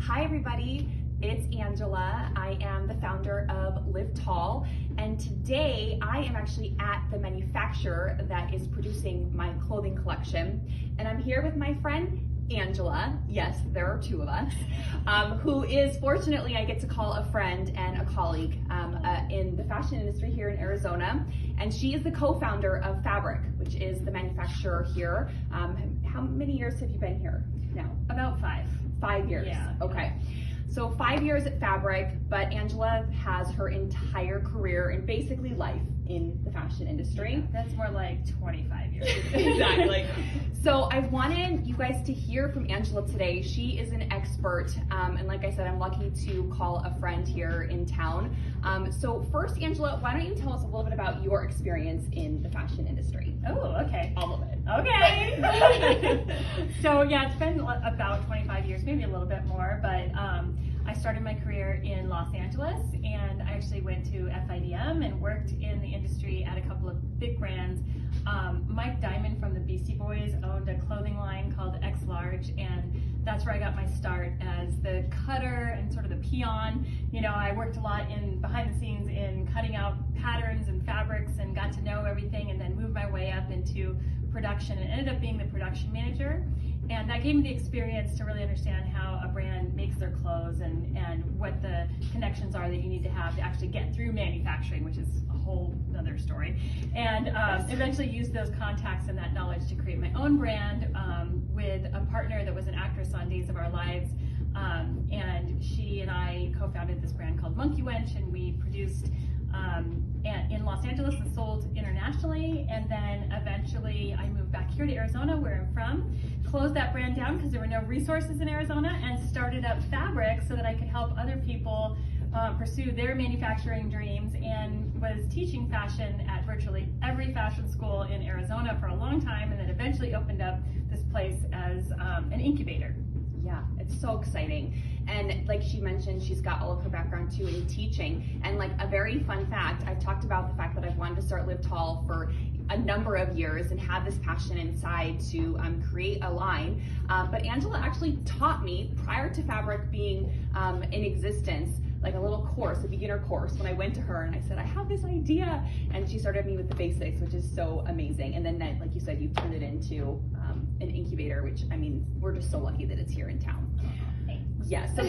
Hi everybody, it's Angela. I am the founder of Liv Tall, and today I am actually at the manufacturer that is producing my clothing collection, and I'm here with my friend Angela. Yes, there are two of us, who is, fortunately, I get to call a friend and a colleague in the fashion industry here in Arizona, and she is the co-founder of Fabric, which is the manufacturer here. How many years have you been here now? About 5. 5 years. Yeah. Okay. So 5 years at Fabric, but Angela has her entire career and basically life in the fashion industry. Yeah, that's more like 25 years. Exactly. So I wanted you guys to hear from Angela today. She is an expert, and like I said, I'm lucky to call a friend here in town. So first, Angela, why don't you tell us a little bit about your experience in the fashion industry? Oh, okay. All of it. Okay. So yeah, it's been about 25 years, maybe a little bit more, but I started my career in Los Angeles, and I actually went to FIDM and worked in the industry at a couple of big brands. Mike Diamond from the Beastie Boys owned a clothing line called X Large, and that's where I got my start as the cutter and sort of the peon. You know, I worked a lot in behind the scenes in cutting out patterns and fabrics and got to know everything, and then moved my way up into production and ended up being the production manager. And that gave me the experience to really understand how a brand makes their clothes and what the connections are that you need to have to actually get through manufacturing, which is a whole other story. And eventually used those contacts and that knowledge to create my own brand with a partner that was an actress on Days of Our Lives. And she and I co-founded this brand called Wench, and we produced in Los Angeles and sold internationally, and then eventually I moved back here to Arizona, where I'm from, closed that brand down because there were no resources in Arizona, and started up Fabric so that I could help other people pursue their manufacturing dreams, and was teaching fashion at virtually every fashion school in Arizona for a long time, and then eventually opened up this place as an incubator. Yeah, it's so exciting. And like she mentioned, she's got all of her background too in teaching. And like a very fun fact, I've talked about the fact that I've wanted to start Liv Tall for a number of years and have this passion inside to create a line. But Angela actually taught me, prior to Fabric being in existence, like a little course, a beginner course, when I went to her and I said, I have this idea. And she started me with the basics, which is so amazing. And then, like you said, you've turned it into an incubator, which, I mean, we're just so lucky that it's here in town. Yeah, so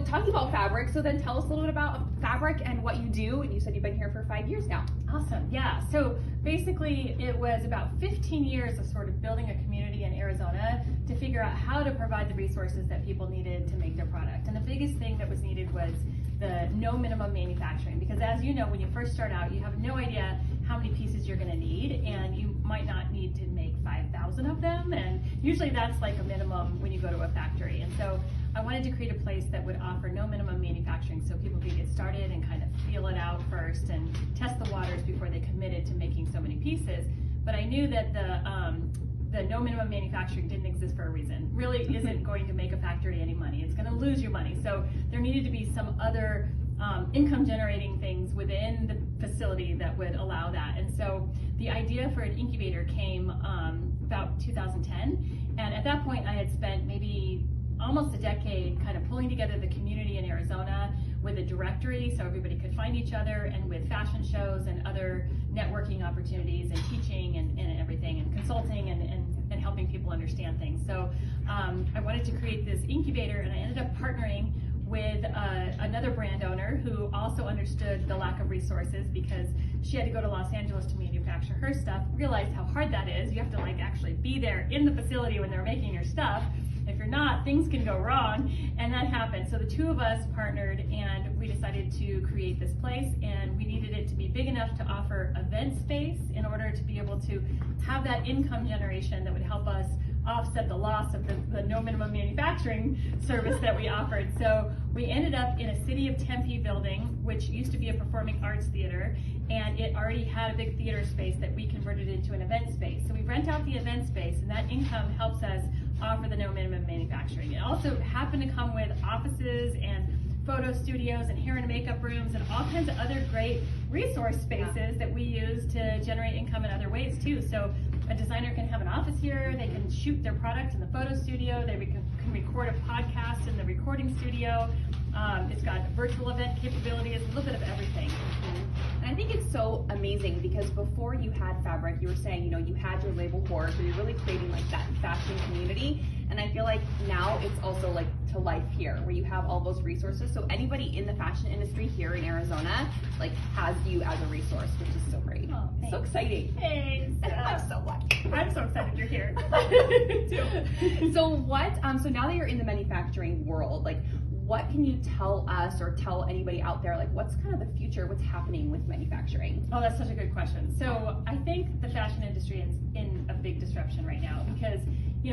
talking about Fabric, so then tell us a little bit about Fabric and what you do. And you said you've been here for 5 years now. Awesome, yeah. So basically it was about 15 years of sort of building a community in Arizona to figure out how to provide the resources that people needed to make their product. And the biggest thing that was needed was the no minimum manufacturing, because as you know, when you first start out, you have no idea how many pieces you're gonna need, and you might not need to make 5,000 of them, and usually that's like a minimum when you go to a factory. And so I wanted to create a place that would offer no minimum manufacturing so people could get started and kind of feel it out first and test the waters before they committed to making so many pieces. But I knew that the no minimum manufacturing didn't exist for a reason. Really isn't going to make a factory any money. It's going to lose you money. So there needed to be some other income generating things within the facility that would allow that. And so the idea for an incubator came about 2010. And at that point I had spent maybe almost a decade kind of pulling together the community in Arizona with a directory so everybody could find each other, and with fashion shows and other networking opportunities and teaching and everything, and consulting and helping people understand things. So I wanted to create this incubator, and I ended up partnering with another brand owner who also understood the lack of resources, because she had to go to Los Angeles to manufacture her stuff, realized how hard that is. You have to like actually be there in the facility when they're making your stuff. If you're not, things can go wrong, and that happened. So the two of us partnered, and we decided to create this place, and we needed it to be big enough to offer event space in order to be able to have that income generation that would help us offset the loss of the no minimum manufacturing service that we offered. So we ended up in a City of Tempe building, which used to be a performing arts theater, and it already had a big theater space that we converted into an event space. So we rent out the event space, and that income helps us offer the no minimum manufacturing. It also happened to come with offices and photo studios and hair and makeup rooms and all kinds of other great resource spaces that we use to generate income in other ways too. So a designer can have an office here, they can shoot their product in the photo studio, they can can record a podcast in the recording studio. It's got virtual event capabilities, a little bit of everything. And I think it's so amazing because before you had fabric, you were saying, you had your label board, so you're really creating like that fashion community. And I feel like now it's also like to life here, where you have all those resources. So anybody in the fashion industry here in Arizona, like has you as a resource, which is so great. Oh, so exciting. Thanks. I'm so excited you're here. So now that you're in the manufacturing world, like what can you tell us or tell anybody out there, like what's kind of the future, what's happening with manufacturing? Oh, that's such a good question. So I think the fashion industry is in a big disruption right now because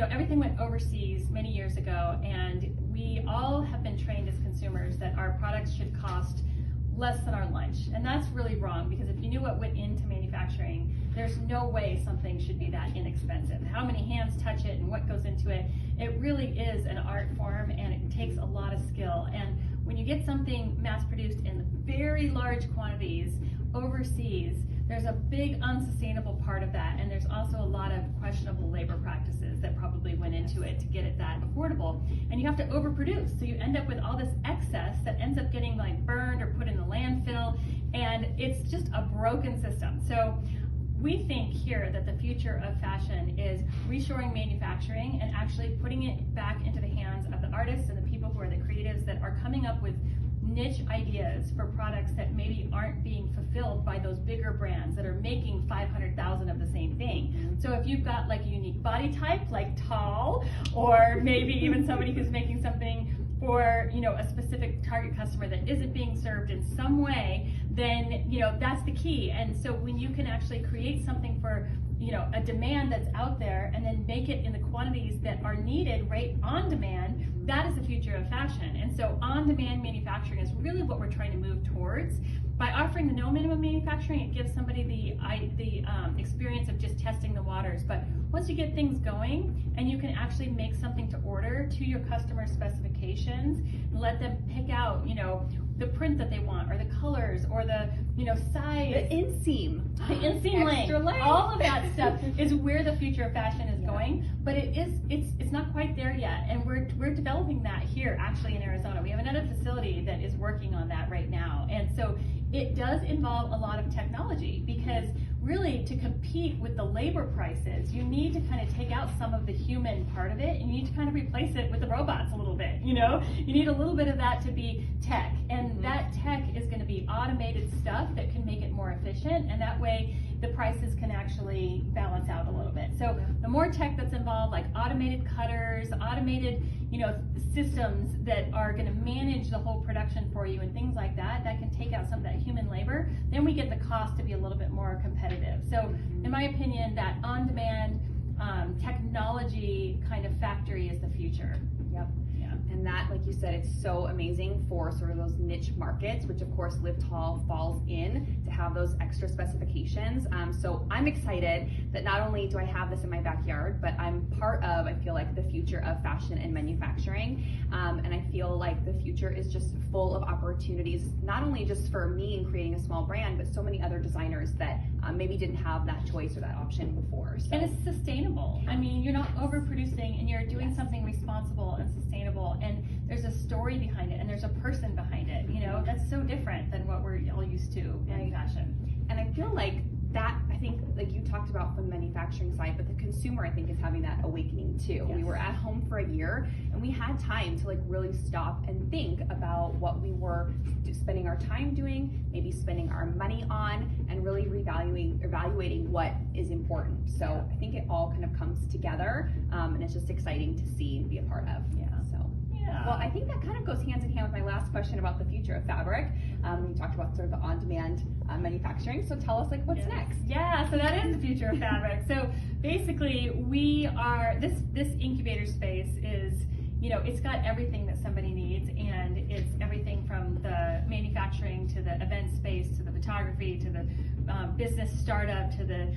everything went overseas many years ago, and we all have been trained as consumers that our products should cost less than our lunch. And that's really wrong, because if you knew what went into manufacturing, there's no way something should be that inexpensive. How many hands touch it and what goes into it, it really is an art form, and it takes a lot of skill. And when you get something mass produced in very large quantities overseas, there's a big unsustainable part of that, and there's also a lot of questionable labor practices that probably went into it to get it that affordable. And you have to overproduce, so you end up with all this excess that ends up getting like burned or put in the landfill, and it's just a broken system. So we think here that the future of fashion is reshoring manufacturing and actually putting it back into the hands of the artists and the people who are the creatives that are coming up with niche ideas for products that maybe aren't being fulfilled by those bigger brands that are making 500,000 of the same thing. So if you've got like a unique body type like Tall, or maybe even somebody who's making something for a specific target customer that isn't being served in some way, then that's the key. And so when you can actually create something for a demand that's out there and then make it in the quantities that are needed right on demand, that is the future of fashion. And so on-demand manufacturing is really what we're trying to move towards. By offering the no minimum manufacturing, it gives somebody the experience of just testing the waters. But once you get things going and you can actually make something to order to your customer specifications and let them pick out, the print that they want, or the colors, or the size, The inseam length, all of that stuff is where the future of fashion is going. But it's not quite there yet, and we're developing that here actually in Arizona. We have another facility that is working on that right now, and so it does involve a lot of technology, because really to compete with the labor prices, you need to kind of take out some of the human part of it, and you need to kind of replace it with the robots a little bit. You need a little bit of that to be tech, and that tech is going to be automated stuff that can make it more efficient, and that way the prices can actually balance out a little bit. So the more tech that's involved, like automated cutters, automated systems that are going to manage the whole production for you and things like that, that can take out some of that human labor, then we get the cost to be a little bit more competitive. So in my opinion, that on-demand technology kind of factory is the future. Yep. And that, like you said, it's so amazing for sort of those niche markets, which of course Liv Tall falls in, to have those extra specifications. So I'm excited that not only do I have this in my backyard, but I'm part of, I feel like, the future of fashion and manufacturing. And I feel like the future is just full of opportunities, not only just for me in creating a small brand, but so many other designers that maybe didn't have that choice or that option before. So. And it's sustainable. I mean, you're not overproducing, and you're doing something responsible and sustainable, and there's a story behind it, and there's a person behind it. That's so different than what we're all used to in fashion. And I feel like that, I think, like you talked about from the manufacturing side, but the consumer, I think, is having that awakening too. Yes. We were at home for a year, and we had time to like really stop and think about what we were spending our time doing, maybe spending our money on, and really evaluating what is important. So I think it all kind of comes together, and it's just exciting to see and be a part of. Well, I think that kind of goes hand in hand with my last question about the future of fabric. You talked about sort of the on-demand manufacturing. So tell us, like, what's next? Yeah, so that is the future of fabric. So basically, we are this incubator space is, it's got everything that somebody needs, and it's everything from the manufacturing to the event space to the photography to the business startup to the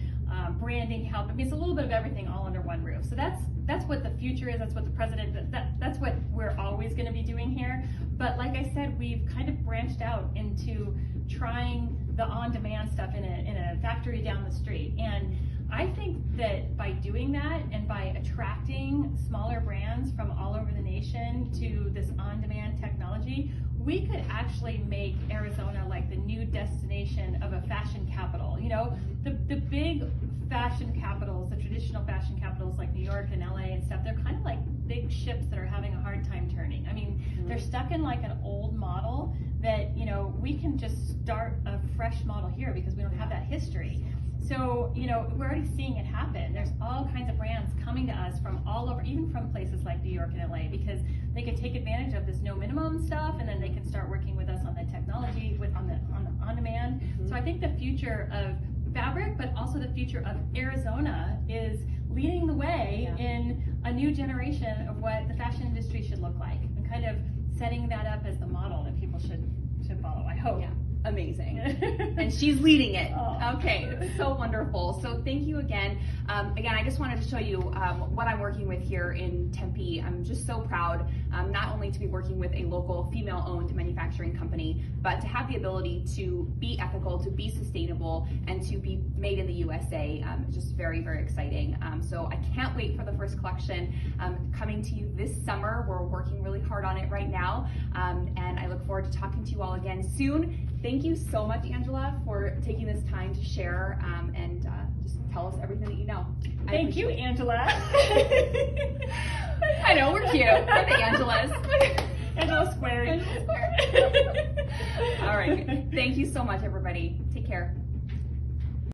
branding help. I mean, it's a little bit of everything all under one roof. So that's what the future is. That's what the president. That's what we're always going to be doing here. But like I said, we've kind of branched out into trying the on-demand stuff in a factory down the street. And I think that by doing that and by attracting smaller brands from all over the nation to this on-demand technology, we could actually make Arizona like the new destination of a fashion capital. You know, the big fashion capitals, the traditional fashion capitals like New York and LA and stuff, they're kind of like big ships that are having a hard time turning. I mean, they're stuck in like an old model that, you know, we can just start a fresh model here because we don't have that history. So, you know, we're already seeing it happen. There's all kinds of brands coming to us from all over, even from places like New York and LA, because they can take advantage of this no minimum stuff, and then they can start working with us on the technology, on the on-demand. So I think the future of fabric, but also the future of Arizona, is leading the way in a new generation of what the fashion industry should look like, and kind of setting that up as the model that people should follow, I hope. Yeah. Amazing. And she's leading it. Oh. Okay, it's so wonderful. So thank you again. Again, I just wanted to show you what I'm working with here in Tempe. I'm just so proud not only to be working with a local female-owned manufacturing company, but to have the ability to be ethical, to be sustainable, and to be made in the USA. Just very, very exciting. So I can't wait for the first collection coming to you this summer. We're working really hard on it right now, and I look forward to talking to you all again soon. Thank you so much, Angela, for taking this time to share and just tell us everything that you know. Thank you, Angela. I know, we're cute. We're the Angelas. Angela squared. All right. Thank you so much, everybody. Take care.